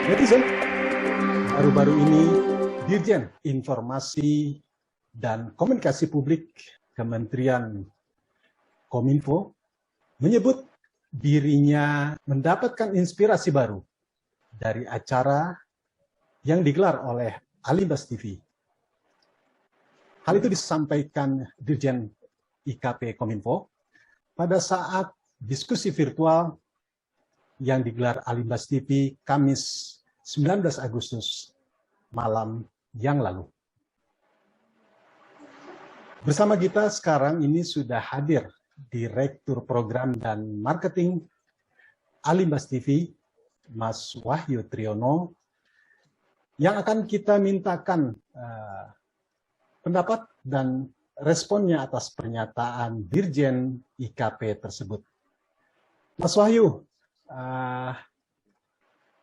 Netizen, baru-baru ini Dirjen Informasi dan Komunikasi Publik Kementerian Kominfo menyebut dirinya mendapatkan inspirasi baru dari acara yang digelar oleh Alimbas TV. Hal itu disampaikan Dirjen IKP Kominfo pada saat diskusi virtual yang digelar Alimbas TV Kamis 19 Agustus malam yang lalu. Bersama kita sekarang ini sudah hadir Direktur Program dan Marketing Alimbas TV, Mas Wahyu Triyono, yang akan kita mintakan pendapat dan responnya atas pernyataan Dirjen IKP tersebut. Mas Wahyu,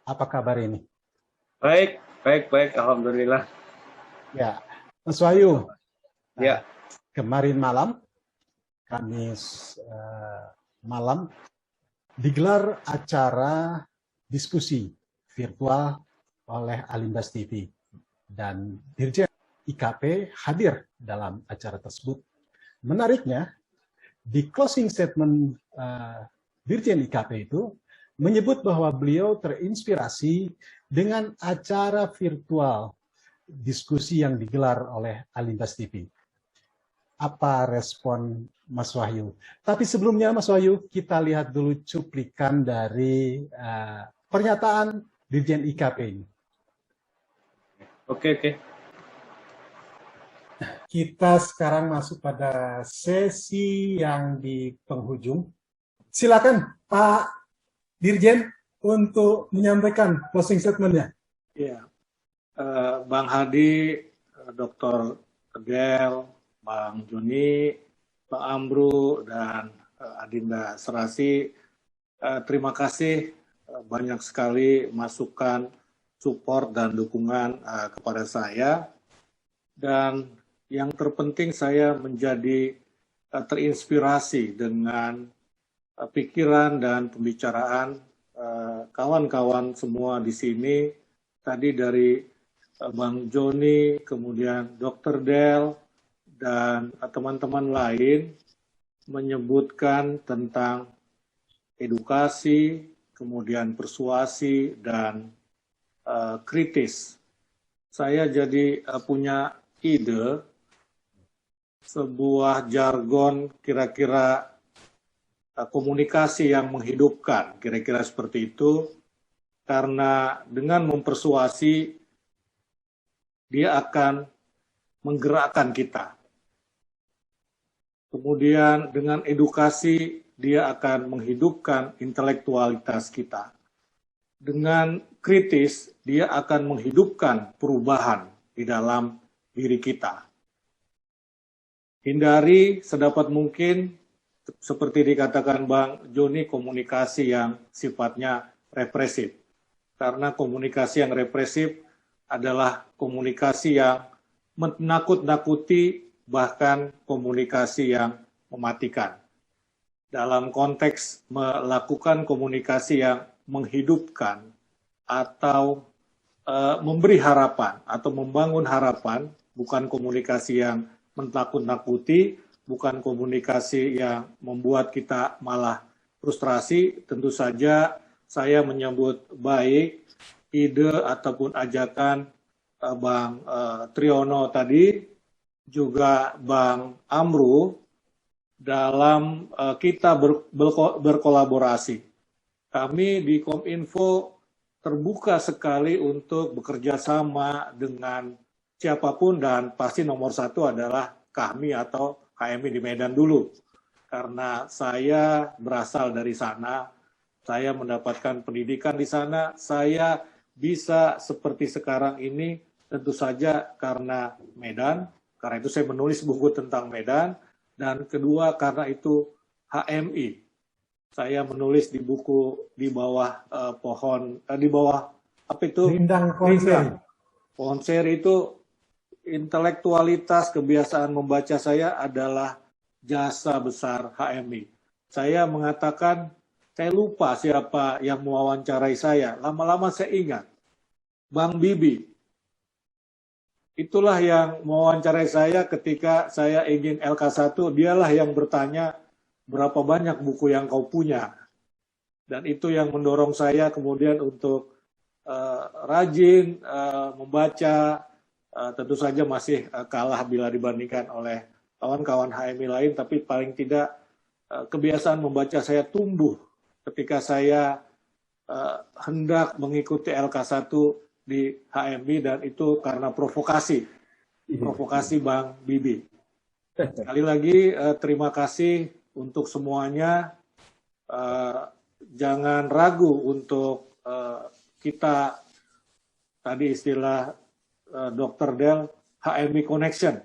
apa kabar ini? Baik. Alhamdulillah. Ya, Mas Wahyu. Ya. Kemarin malam, Kamis malam, digelar acara diskusi virtual oleh Alimbas TV dan Dirjen IKP hadir dalam acara tersebut. Menariknya, di closing statement Dirjen IKP itu menyebut bahwa beliau terinspirasi dengan acara virtual diskusi yang digelar oleh Alimbas TV. Apa respon Mas Wahyu? Tapi sebelumnya Mas Wahyu, kita lihat dulu cuplikan dari pernyataan Dirjen IKP ini. Oke. Kita sekarang masuk pada sesi yang di penghujung. Silakan Pak Dirjen untuk menyampaikan closing statement-nya. Ya, Bang Hadi, Dr. Del, Bang Joni, Bang Amru, dan Adinda Serasi, terima kasih banyak sekali masukan, support, dan dukungan kepada saya. Dan yang terpenting saya menjadi terinspirasi dengan pikiran dan pembicaraan kawan-kawan semua di sini, tadi dari Bang Joni, kemudian Dr. Del, dan teman-teman lain menyebutkan tentang edukasi, kemudian persuasi, dan kritis. Saya jadi punya ide, sebuah jargon kira-kira komunikasi yang menghidupkan, kira-kira seperti itu, karena dengan mempersuasi, dia akan menggerakkan kita. Kemudian dengan edukasi, dia akan menghidupkan intelektualitas kita. Dengan kritis, dia akan menghidupkan perubahan di dalam diri kita. Hindari sedapat mungkin, seperti dikatakan Bang Joni, komunikasi yang sifatnya represif. Karena komunikasi yang represif adalah komunikasi yang menakut-nakuti, bahkan komunikasi yang mematikan. Dalam konteks melakukan komunikasi yang menghidupkan atau memberi harapan atau membangun harapan, bukan komunikasi yang menakut-nakuti, bukan komunikasi yang membuat kita malah frustrasi. Tentu saja saya menyambut baik ide ataupun ajakan Bang Triyono tadi, juga Bang Amru, dalam kita berkolaborasi. Kami di Kominfo terbuka sekali untuk bekerja sama dengan siapapun, dan pasti nomor satu adalah kami atau KMI di Medan dulu. Karena saya berasal dari sana, saya mendapatkan pendidikan di sana, saya bisa seperti sekarang ini tentu saja karena Medan, karena itu saya menulis buku tentang Medan, dan kedua karena itu HMI. Saya menulis di buku di bawah di bawah apa itu? Rindang Pohon Seri. Pohon Seri itu intelektualitas, kebiasaan membaca saya adalah jasa besar HMI. Saya mengatakan, saya lupa siapa yang mewawancarai saya. Lama-lama saya ingat, Bang Bibi. Itulah yang mewawancarai saya ketika saya ingin LK1, dialah yang bertanya berapa banyak buku yang kau punya. Dan itu yang mendorong saya kemudian untuk rajin membaca, tentu saja masih kalah bila dibandingkan oleh kawan-kawan HMI lain, tapi paling tidak kebiasaan membaca saya tumbuh ketika saya hendak mengikuti LK1 di HMI, dan itu karena provokasi Bang Bibi. Sekali lagi terima kasih untuk semuanya. Jangan ragu untuk kita, tadi istilah Dr. Del, HMI Connection.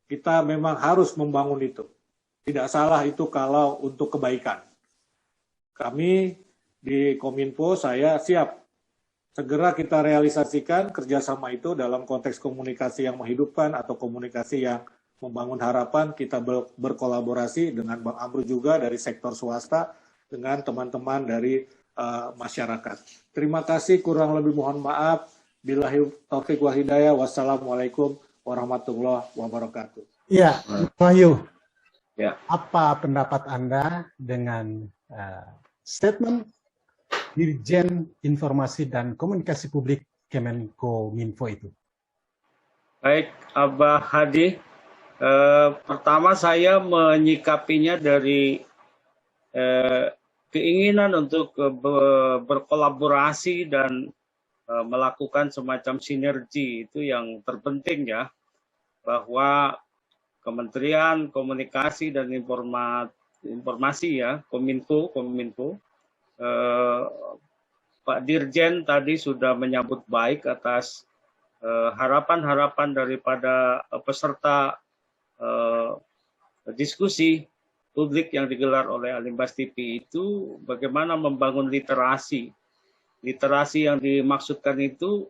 Kita memang harus membangun itu. Tidak salah itu kalau untuk kebaikan. Kami di Kominfo, saya siap segera kita realisasikan kerjasama itu dalam konteks komunikasi yang menghidupkan atau komunikasi yang membangun harapan. Kita berkolaborasi dengan Bang Amru juga dari sektor swasta, dengan teman-teman dari masyarakat. Terima kasih, kurang lebih mohon maaf. Billahi taufiq wa hidayah. Wassalamualaikum warahmatullahi wabarakatuh. Ya, Wahyu. Ya. Apa pendapat Anda dengan statement Dirjen Informasi dan Komunikasi Publik Kemenkominfo itu? Baik, Abah Hadi. Pertama saya menyikapinya dari keinginan untuk berkolaborasi dan melakukan semacam sinergi, itu yang terpenting ya, bahwa Kementerian Komunikasi dan Informasi ya, Kominfo, Pak Dirjen tadi sudah menyambut baik atas harapan-harapan daripada peserta diskusi publik yang digelar oleh Alimbas TV itu, bagaimana membangun literasi. Literasi yang dimaksudkan itu,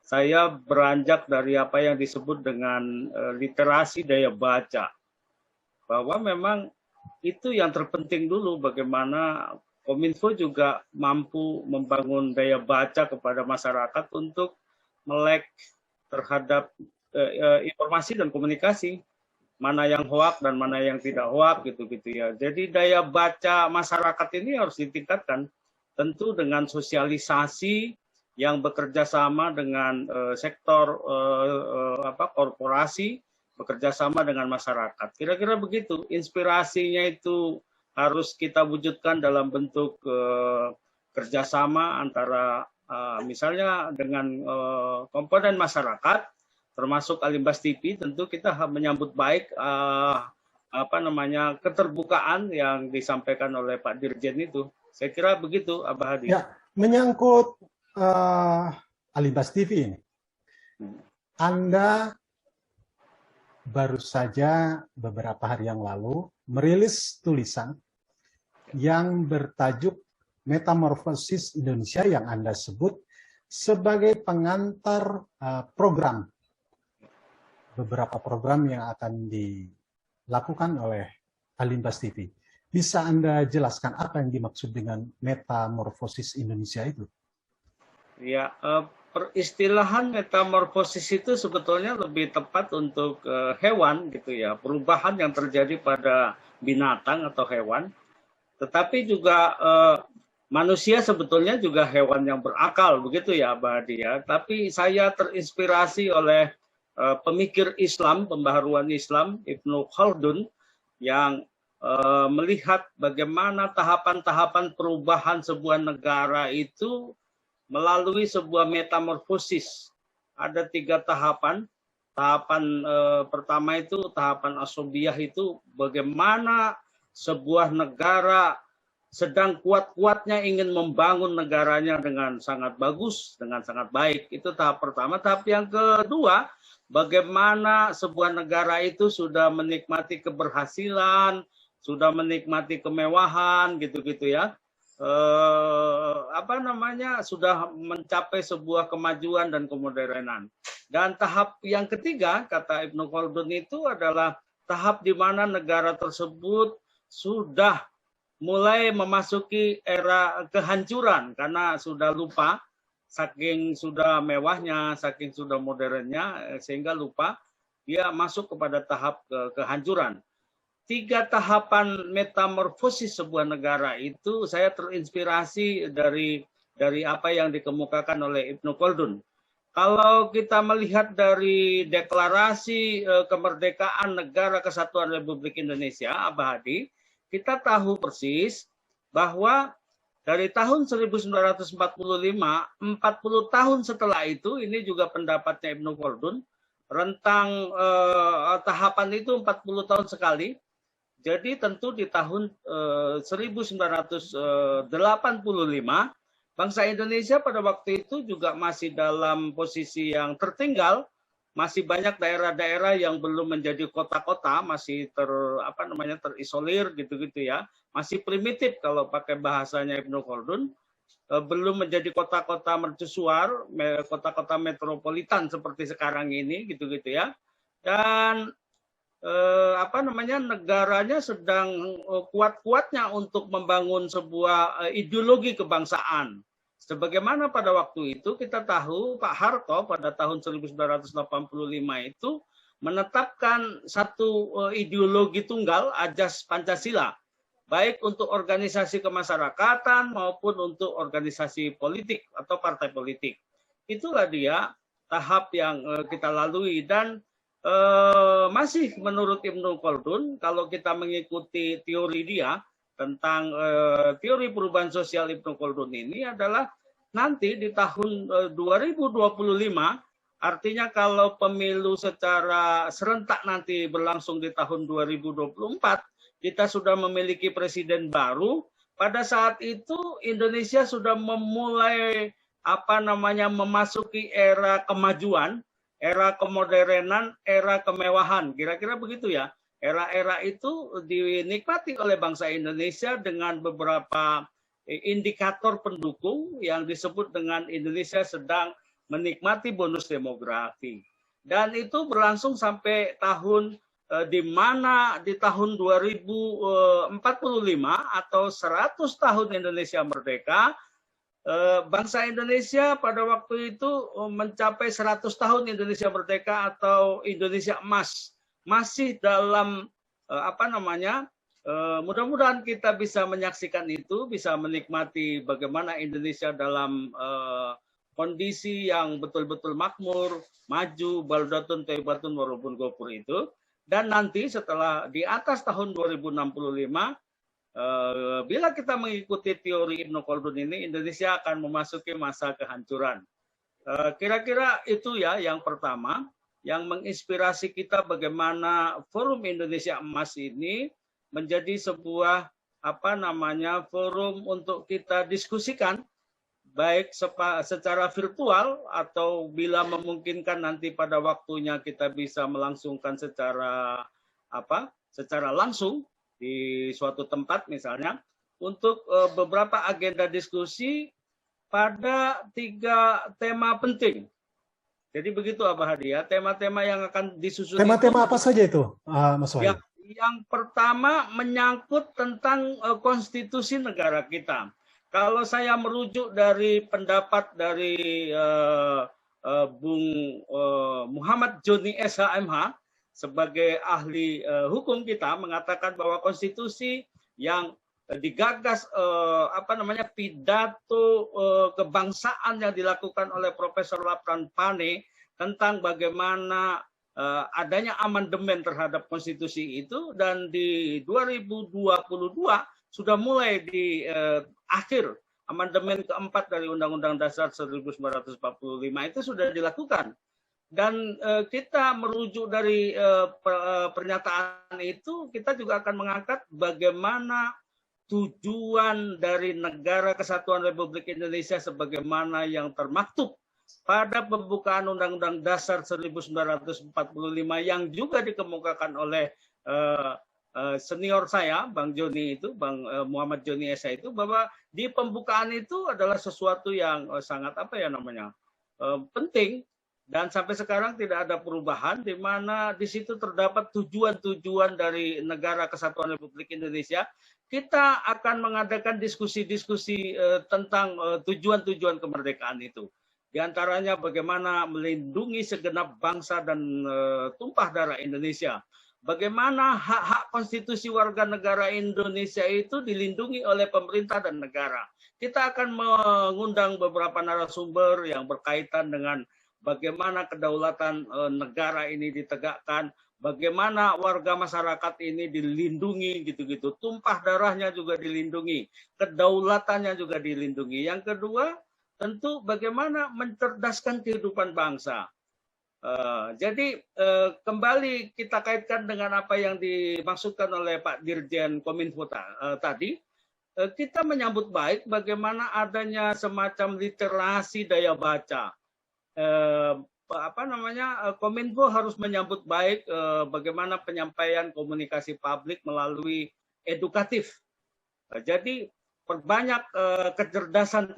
saya beranjak dari apa yang disebut dengan literasi daya baca. Bahwa memang itu yang terpenting dulu, bagaimana Kominfo juga mampu membangun daya baca kepada masyarakat untuk melek terhadap informasi dan komunikasi. Mana yang hoak dan mana yang tidak hoak gitu-gitu ya. Jadi daya baca masyarakat ini harus ditingkatkan. Tentu dengan sosialisasi yang bekerja sama dengan sektor korporasi, bekerja sama dengan masyarakat. Kira-kira begitu. Inspirasinya itu harus kita wujudkan dalam bentuk kerjasama antara misalnya dengan komponen masyarakat, termasuk Alimbas TV. Tentu kita menyambut baik keterbukaan yang disampaikan oleh Pak Dirjen itu. Saya kira begitu, Abah Hadi. Ya, menyangkut Alimbas TV ini, Anda baru saja beberapa hari yang lalu merilis tulisan yang bertajuk Metamorfosis Indonesia, yang Anda sebut sebagai pengantar program, beberapa program yang akan dilakukan oleh Alimbas TV. Bisa Anda jelaskan apa yang dimaksud dengan metamorfosis Indonesia itu? Ya, peristilahan metamorfosis itu sebetulnya lebih tepat untuk hewan gitu ya, perubahan yang terjadi pada binatang atau hewan. Tetapi juga manusia sebetulnya juga hewan yang berakal, begitu ya, Abah Hadi ya. Tapi saya terinspirasi oleh pemikir Islam, pembaharuan Islam, Ibnu Khaldun, yang melihat bagaimana tahapan-tahapan perubahan sebuah negara itu melalui sebuah metamorfosis. Ada 3 tahapan. Tahapan pertama itu tahapan asobiyah, itu bagaimana sebuah negara sedang kuat-kuatnya ingin membangun negaranya dengan sangat bagus, dengan sangat baik. Itu tahap pertama. Tahap yang kedua, bagaimana sebuah negara itu sudah menikmati keberhasilan, sudah menikmati kemewahan, gitu-gitu ya. Sudah mencapai sebuah kemajuan dan kemodernan. Dan tahap yang ketiga, kata Ibnu Khaldun, itu adalah tahap di mana negara tersebut sudah mulai memasuki era kehancuran karena sudah lupa saking sudah mewahnya, saking sudah modernnya, sehingga lupa dia masuk kepada tahap kehancuran. 3 tahapan metamorfosis sebuah negara itu saya terinspirasi dari apa yang dikemukakan oleh Ibnu Khaldun. Kalau kita melihat dari deklarasi kemerdekaan Negara Kesatuan Republik Indonesia, Abah Hadi, kita tahu persis bahwa dari tahun 1945, 40 tahun setelah itu, ini juga pendapatnya Ibnu Khaldun, rentang tahapan itu 40 tahun sekali. Jadi tentu di tahun 1985, bangsa Indonesia pada waktu itu juga masih dalam posisi yang tertinggal, masih banyak daerah-daerah yang belum menjadi kota-kota, masih terisolir gitu-gitu ya, masih primitif kalau pakai bahasanya Ibnu Khaldun, belum menjadi kota-kota mercusuar, kota-kota metropolitan seperti sekarang ini gitu-gitu ya. Dan negaranya sedang kuat-kuatnya untuk membangun sebuah ideologi kebangsaan. Sebagaimana pada waktu itu kita tahu Pak Harto pada tahun 1985 itu menetapkan satu ideologi tunggal, Ajas Pancasila, baik untuk organisasi kemasyarakatan maupun untuk organisasi politik atau partai politik. Itulah dia tahap yang kita lalui, dan masih menurut Ibnu Khaldun, kalau kita mengikuti teori dia tentang teori perubahan sosial Ibnu Khaldun ini adalah nanti di tahun 2025, artinya kalau pemilu secara serentak nanti berlangsung di tahun 2024, kita sudah memiliki presiden baru. Pada saat itu Indonesia sudah memulai memasuki era kemajuan, era kemodernan, era kemewahan, kira-kira begitu ya. Era-era itu dinikmati oleh bangsa Indonesia dengan beberapa indikator pendukung yang disebut dengan Indonesia sedang menikmati bonus demografi. Dan itu berlangsung sampai tahun di mana di tahun 2045 atau 100 tahun Indonesia merdeka, bangsa Indonesia pada waktu itu mencapai 100 tahun Indonesia merdeka atau Indonesia emas. Masih dalam mudah-mudahan kita bisa menyaksikan itu, bisa menikmati bagaimana Indonesia dalam kondisi yang betul-betul makmur, maju, baldatun thayyibatun warabun ghafur itu. Dan nanti setelah di atas tahun 2065, bila kita mengikuti teori Ibnu Khaldun ini, Indonesia akan memasuki masa kehancuran. Kira-kira itu ya yang pertama, yang menginspirasi kita bagaimana Forum Indonesia Emas ini menjadi sebuah forum untuk kita diskusikan, baik secara virtual atau bila memungkinkan nanti pada waktunya kita bisa melangsungkan secara langsung di suatu tempat misalnya, untuk beberapa agenda diskusi pada 3 tema penting. Jadi begitu Abah Hadi ya, tema-tema yang akan disusun. Tema-tema apa saja itu, Mas Wahyu? Yang pertama menyangkut tentang konstitusi negara kita. Kalau saya merujuk dari pendapat dari Bung Muhammad Joni SHMH, sebagai ahli hukum kita, mengatakan bahwa konstitusi yang digagas pidato kebangsaan yang dilakukan oleh Profesor Lapran Pane tentang bagaimana adanya amandemen terhadap konstitusi itu, dan di 2022 sudah mulai di akhir amandemen keempat dari Undang-Undang Dasar 1945 itu sudah dilakukan. Dan kita merujuk dari pernyataan itu, kita juga akan mengangkat bagaimana tujuan dari Negara Kesatuan Republik Indonesia sebagaimana yang termaktub pada pembukaan Undang-Undang Dasar 1945 yang juga dikemukakan oleh senior saya, Bang Joni itu, Bang Muhammad Joni Esa itu, bahwa di pembukaan itu adalah sesuatu yang sangat penting. Dan sampai sekarang tidak ada perubahan, di mana di situ terdapat tujuan-tujuan dari Negara Kesatuan Republik Indonesia. Kita akan mengadakan diskusi-diskusi tentang tujuan-tujuan kemerdekaan itu. Di antaranya bagaimana melindungi segenap bangsa dan tumpah darah Indonesia. Bagaimana hak-hak konstitusi warga negara Indonesia itu dilindungi oleh pemerintah dan negara. Kita akan mengundang beberapa narasumber yang berkaitan dengan bagaimana kedaulatan negara ini ditegakkan, bagaimana warga masyarakat ini dilindungi gitu-gitu, tumpah darahnya juga dilindungi, kedaulatannya juga dilindungi. Yang kedua, tentu bagaimana mencerdaskan kehidupan bangsa. Jadi kembali kita kaitkan dengan apa yang dimaksudkan oleh Pak Dirjen Kominfo tadi, kita menyambut baik bagaimana adanya semacam literasi daya baca. Kominfo harus menyambut baik bagaimana penyampaian komunikasi publik melalui edukatif. Jadi perbanyak kecerdasan,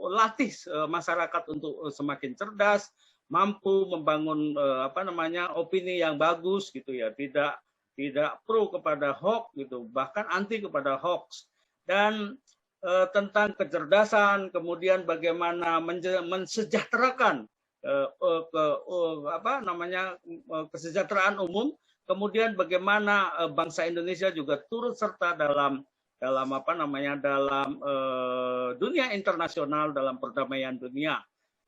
latih masyarakat untuk semakin cerdas, mampu membangun opini yang bagus gitu ya, tidak pro kepada hoax gitu, bahkan anti kepada hoax. Dan tentang kecerdasan, kemudian bagaimana mensejahterakan kesejahteraan umum, kemudian bagaimana bangsa Indonesia juga turut serta dalam dunia internasional, dalam perdamaian dunia.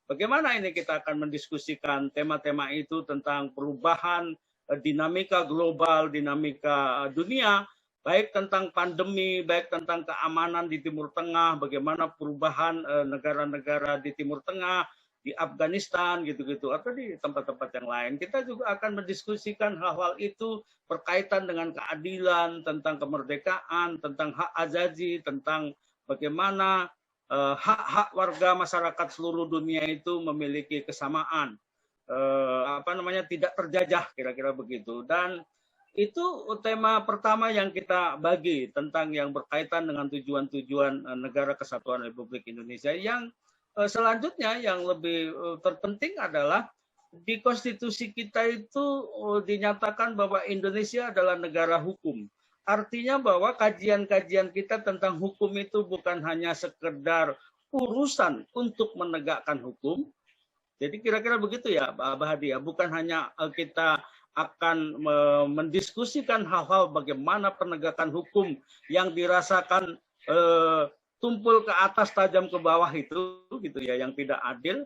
Bagaimana ini kita akan mendiskusikan tema-tema itu tentang perubahan dinamika global, dinamika dunia, baik tentang pandemi, baik tentang keamanan di Timur Tengah, bagaimana perubahan negara-negara di Timur Tengah, di Afghanistan gitu-gitu, atau di tempat-tempat yang lain. Kita juga akan mendiskusikan hal-hal itu berkaitan dengan keadilan, tentang kemerdekaan, tentang hak azazi, tentang bagaimana hak-hak warga masyarakat seluruh dunia itu memiliki kesamaan, tidak terjajah, kira-kira begitu. Dan itu tema pertama yang kita bagi tentang yang berkaitan dengan tujuan-tujuan Negara Kesatuan Republik Indonesia. Yang selanjutnya yang lebih terpenting adalah di konstitusi kita itu dinyatakan bahwa Indonesia adalah negara hukum. Artinya bahwa kajian-kajian kita tentang hukum itu bukan hanya sekedar urusan untuk menegakkan hukum. Jadi kira-kira begitu ya, Pak Hadi ya. Bukan hanya kita akan mendiskusikan hal-hal bagaimana penegakan hukum yang dirasakan tumpul ke atas tajam ke bawah itu gitu ya, yang tidak adil.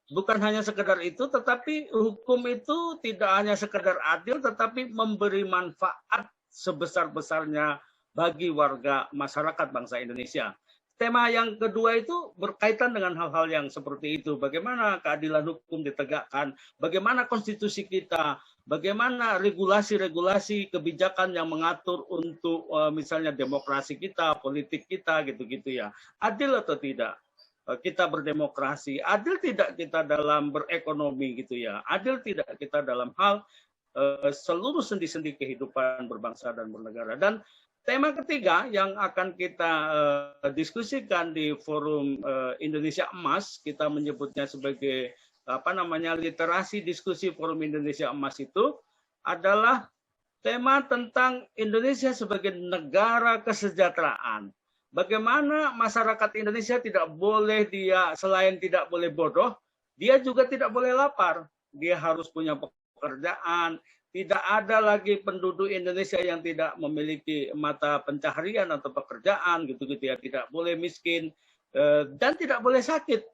Bukan hanya sekedar itu, tetapi hukum itu tidak hanya sekedar adil, tetapi memberi manfaat sebesar-besarnya bagi warga masyarakat bangsa Indonesia. Tema yang kedua itu berkaitan dengan hal-hal yang seperti itu. Bagaimana keadilan hukum ditegakkan, bagaimana konstitusi kita, bagaimana regulasi-regulasi kebijakan yang mengatur untuk misalnya demokrasi kita, politik kita, gitu-gitu ya. Adil atau tidak kita berdemokrasi, adil tidak kita dalam berekonomi gitu ya, adil tidak kita dalam hal seluruh sendi-sendi kehidupan berbangsa dan bernegara. Dan tema ketiga yang akan kita diskusikan di forum Indonesia Emas, kita menyebutnya sebagai literasi diskusi forum Indonesia Emas, itu adalah tema tentang Indonesia sebagai negara kesejahteraan. Bagaimana masyarakat Indonesia tidak boleh, dia selain tidak boleh bodoh, dia juga tidak boleh lapar. Dia harus punya pekerjaan. Tidak ada lagi penduduk Indonesia yang tidak memiliki mata pencaharian atau pekerjaan gitu-gitu ya. Tidak boleh miskin dan tidak boleh sakit.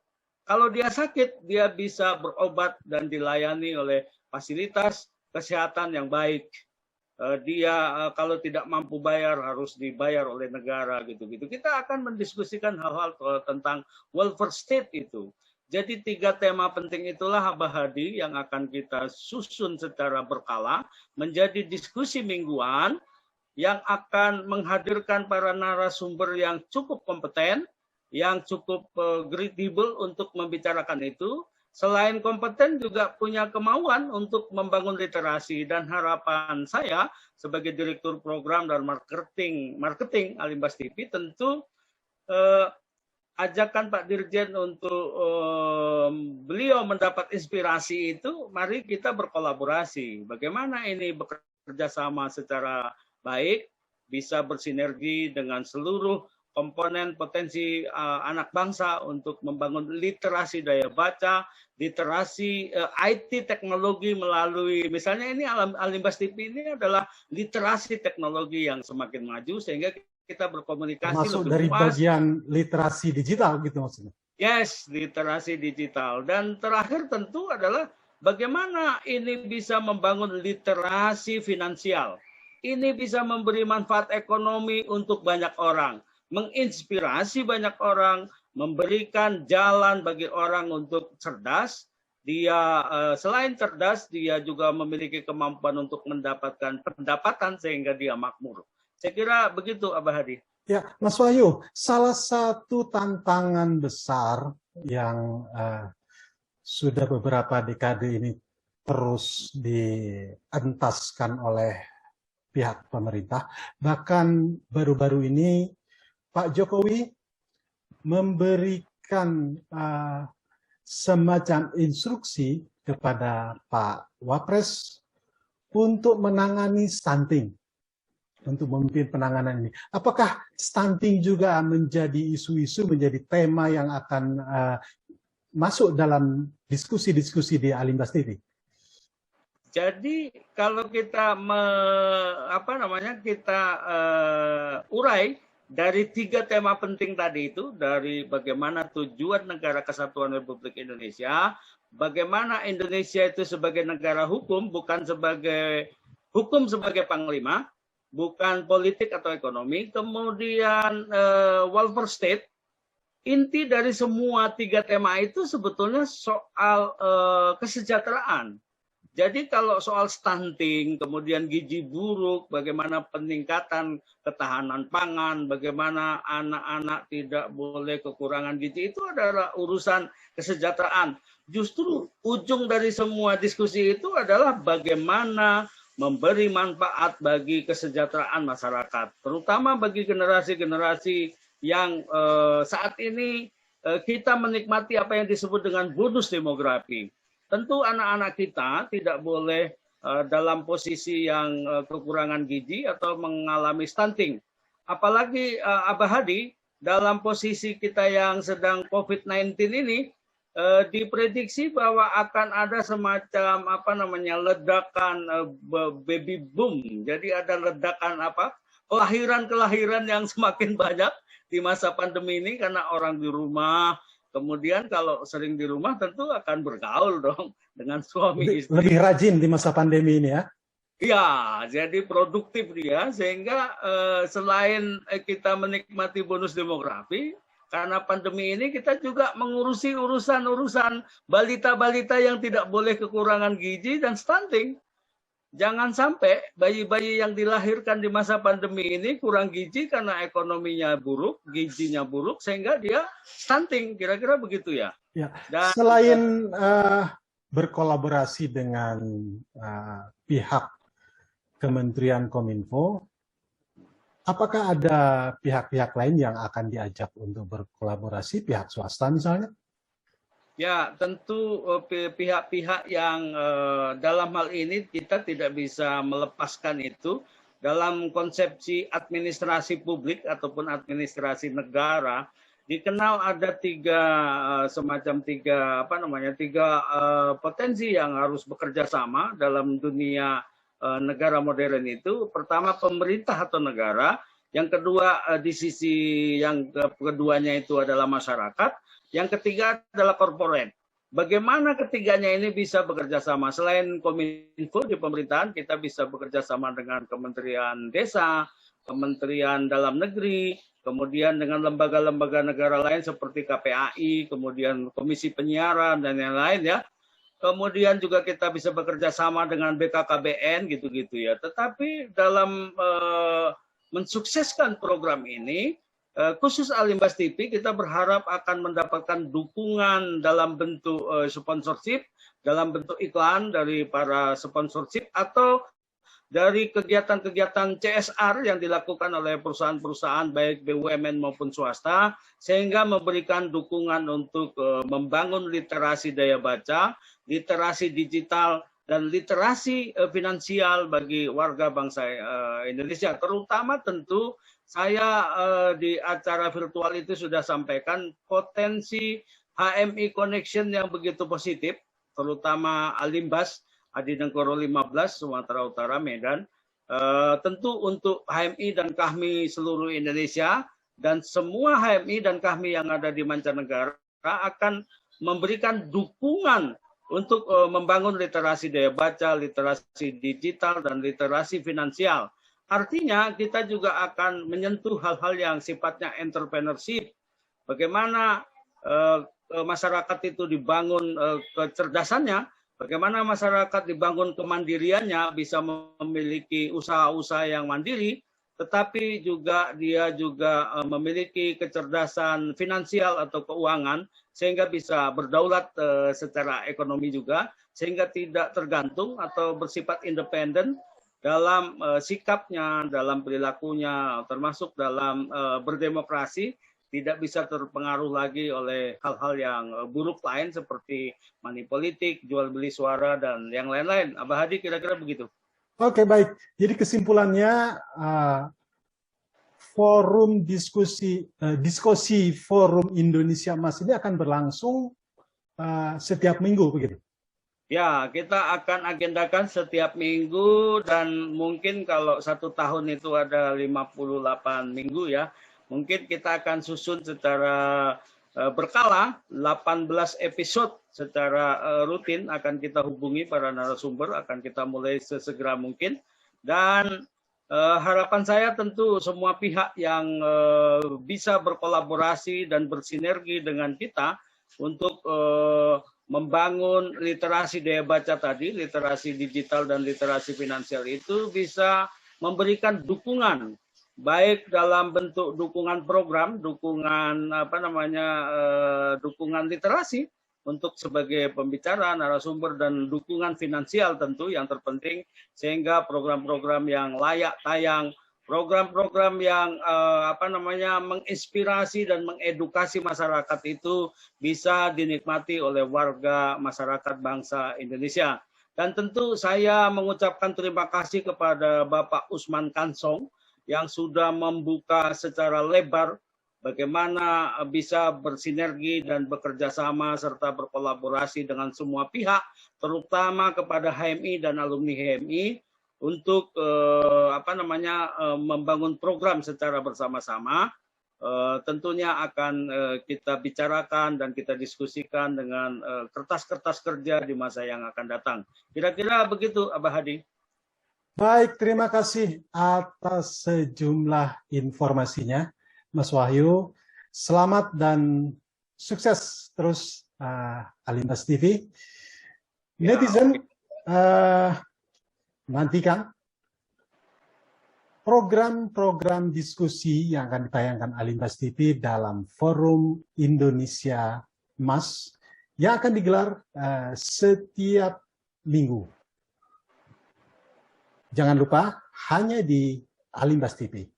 Kalau dia sakit, dia bisa berobat dan dilayani oleh fasilitas kesehatan yang baik. Dia kalau tidak mampu bayar harus dibayar oleh negara gitu-gitu. Kita akan mendiskusikan hal-hal tentang welfare state itu. Jadi 3 tema penting itulah Abah Hadi yang akan kita susun secara berkala menjadi diskusi mingguan yang akan menghadirkan para narasumber yang cukup kompeten, yang cukup kredibel untuk membicarakan itu. Selain kompeten juga punya kemauan untuk membangun literasi, dan harapan saya sebagai Direktur Program dan Marketing Alimbas TV tentu ajakan Pak Dirjen untuk beliau mendapat inspirasi itu, mari kita berkolaborasi. Bagaimana ini bekerja sama secara baik, bisa bersinergi dengan seluruh komponen potensi anak bangsa untuk membangun literasi daya baca, literasi IT teknologi melalui misalnya ini Alimbas TV ini adalah literasi teknologi yang semakin maju sehingga kita berkomunikasi Masuk lebih dari luas. bagian literasi digital gitu maksudnya. Yes, literasi digital. Dan terakhir tentu adalah bagaimana ini bisa membangun literasi finansial. Ini bisa memberi manfaat ekonomi untuk banyak orang, menginspirasi banyak orang, memberikan jalan bagi orang untuk cerdas. Dia selain cerdas, dia juga memiliki kemampuan untuk mendapatkan pendapatan sehingga dia makmur. Saya kira begitu, Abah Hadi. Ya, Mas Wahyu, salah satu tantangan besar yang sudah beberapa dekade ini terus dientaskan oleh pihak pemerintah, bahkan baru-baru ini Pak Jokowi memberikan semacam instruksi kepada Pak Wapres untuk menangani stunting, untuk memimpin penanganan ini. Apakah stunting juga menjadi isu-isu, menjadi tema yang akan masuk dalam diskusi-diskusi di Alimbas TV? Jadi kalau kita urai dari 3 tema penting tadi itu, dari bagaimana tujuan negara kesatuan Republik Indonesia, bagaimana Indonesia itu sebagai negara hukum, bukan sebagai hukum sebagai panglima, bukan politik atau ekonomi, kemudian welfare state. Inti dari semua 3 tema itu sebetulnya soal kesejahteraan. Jadi kalau soal stunting, kemudian gizi buruk, bagaimana peningkatan ketahanan pangan, bagaimana anak-anak tidak boleh kekurangan gizi, itu adalah urusan kesejahteraan. Justru ujung dari semua diskusi itu adalah bagaimana memberi manfaat bagi kesejahteraan masyarakat, terutama bagi generasi-generasi yang saat ini kita menikmati apa yang disebut dengan bonus demografi. Tentu anak-anak kita tidak boleh dalam posisi yang kekurangan gizi atau mengalami stunting. Apalagi Abah Hadi, dalam posisi kita yang sedang COVID-19 ini, diprediksi bahwa akan ada semacam ledakan baby boom. Jadi ada ledakan kelahiran-kelahiran yang semakin banyak di masa pandemi ini karena orang di rumah. Kemudian kalau sering di rumah tentu akan bergaul dong dengan suami istri. Lebih rajin di masa pandemi ini ya? Iya, jadi produktif dia sehingga selain kita menikmati bonus demografi, karena pandemi ini kita juga mengurusi urusan-urusan balita-balita yang tidak boleh kekurangan gizi dan stunting. Jangan sampai bayi-bayi yang dilahirkan di masa pandemi ini kurang gizi karena ekonominya buruk, gizinya buruk, sehingga dia stunting. Kira-kira begitu ya. Ya. Dan, selain berkolaborasi dengan pihak Kementerian Kominfo, apakah ada pihak-pihak lain yang akan diajak untuk berkolaborasi, pihak swasta misalnya? Ya, tentu pihak-pihak yang dalam hal ini kita tidak bisa melepaskan itu dalam konsepsi administrasi publik ataupun administrasi negara. Dikenal ada tiga potensi yang harus bekerja sama dalam dunia negara modern itu. Pertama pemerintah atau negara, yang kedua di sisi yang keduanya itu adalah masyarakat. Yang ketiga adalah corporate. Bagaimana ketiganya ini bisa bekerja sama? Selain Kominfo di pemerintahan, kita bisa bekerja sama dengan Kementerian Desa, Kementerian Dalam Negeri, kemudian dengan lembaga-lembaga negara lain seperti KPAI, kemudian Komisi Penyiaran, dan yang lain ya. Kemudian juga kita bisa bekerja sama dengan BKKBN, gitu-gitu ya. Tetapi dalam mensukseskan program ini, khusus Alimbas TV, kita berharap akan mendapatkan dukungan dalam bentuk sponsorship, dalam bentuk iklan dari para sponsorship, atau dari kegiatan-kegiatan CSR yang dilakukan oleh perusahaan-perusahaan baik BUMN maupun swasta, sehingga memberikan dukungan untuk membangun literasi daya baca, literasi digital, dan literasi finansial bagi warga bangsa Indonesia, terutama tentu saya di acara virtual itu sudah sampaikan potensi HMI Connection yang begitu positif, terutama Alimbas, Adinegoro 15, Sumatera Utara, Medan. Tentu untuk HMI dan KAHMI seluruh Indonesia dan semua HMI dan KAHMI yang ada di mancanegara akan memberikan dukungan untuk membangun literasi daya baca, literasi digital, dan literasi finansial. Artinya kita juga akan menyentuh hal-hal yang sifatnya entrepreneurship. Bagaimana masyarakat itu dibangun kecerdasannya, bagaimana masyarakat dibangun kemandiriannya, bisa memiliki usaha-usaha yang mandiri, tetapi juga dia juga memiliki kecerdasan finansial atau keuangan, sehingga bisa berdaulat secara ekonomi juga, sehingga tidak tergantung atau bersifat independen dalam sikapnya, dalam perilakunya, termasuk dalam berdemokrasi, tidak bisa terpengaruh lagi oleh hal-hal yang buruk lain seperti money politik, jual beli suara, dan yang lain-lain. Abah Hadi kira-kira begitu. Oke, baik. Jadi kesimpulannya, forum diskusi Forum Indonesia Emas ini akan berlangsung setiap minggu, begitu? Ya, kita akan agendakan setiap minggu, dan mungkin kalau 1 tahun itu ada 58 minggu ya, mungkin kita akan susun secara berkala 18 episode secara rutin, akan kita hubungi para narasumber, akan kita mulai sesegera mungkin, dan harapan saya tentu semua pihak yang bisa berkolaborasi dan bersinergi dengan kita untuk membangun literasi daya baca tadi, literasi digital dan literasi finansial itu bisa memberikan dukungan, baik dalam bentuk dukungan program, dukungan dukungan literasi untuk sebagai pembicara, narasumber, dan dukungan finansial tentu yang terpenting, sehingga program-program yang layak tayang, program-program yang menginspirasi dan mengedukasi masyarakat itu bisa dinikmati oleh warga masyarakat bangsa Indonesia. Dan tentu saya mengucapkan terima kasih kepada Bapak Usman Kansong yang sudah membuka secara lebar bagaimana bisa bersinergi dan bekerja sama serta berkolaborasi dengan semua pihak, terutama kepada HMI dan alumni HMI, untuk membangun program secara bersama-sama. Tentunya akan kita bicarakan dan kita diskusikan dengan kertas-kertas kerja di masa yang akan datang. Kira-kira begitu, Abah Hadi. Baik, terima kasih atas sejumlah informasinya, Mas Wahyu. Selamat dan sukses terus Alimbas TV. Ya, netizen, nantikan program-program diskusi yang akan ditayangkan Alimbas TV dalam Forum Indonesia Emas yang akan digelar setiap minggu. Jangan lupa, hanya di Alimbas TV.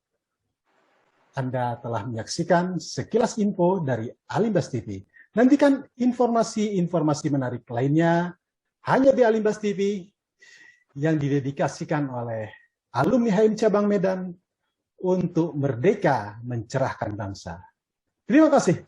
Anda telah menyaksikan sekilas info dari Alimbas TV. Nantikan informasi-informasi menarik lainnya hanya di Alimbas TV yang didedikasikan oleh alumni HMI Cabang Medan untuk merdeka mencerahkan bangsa. Terima kasih.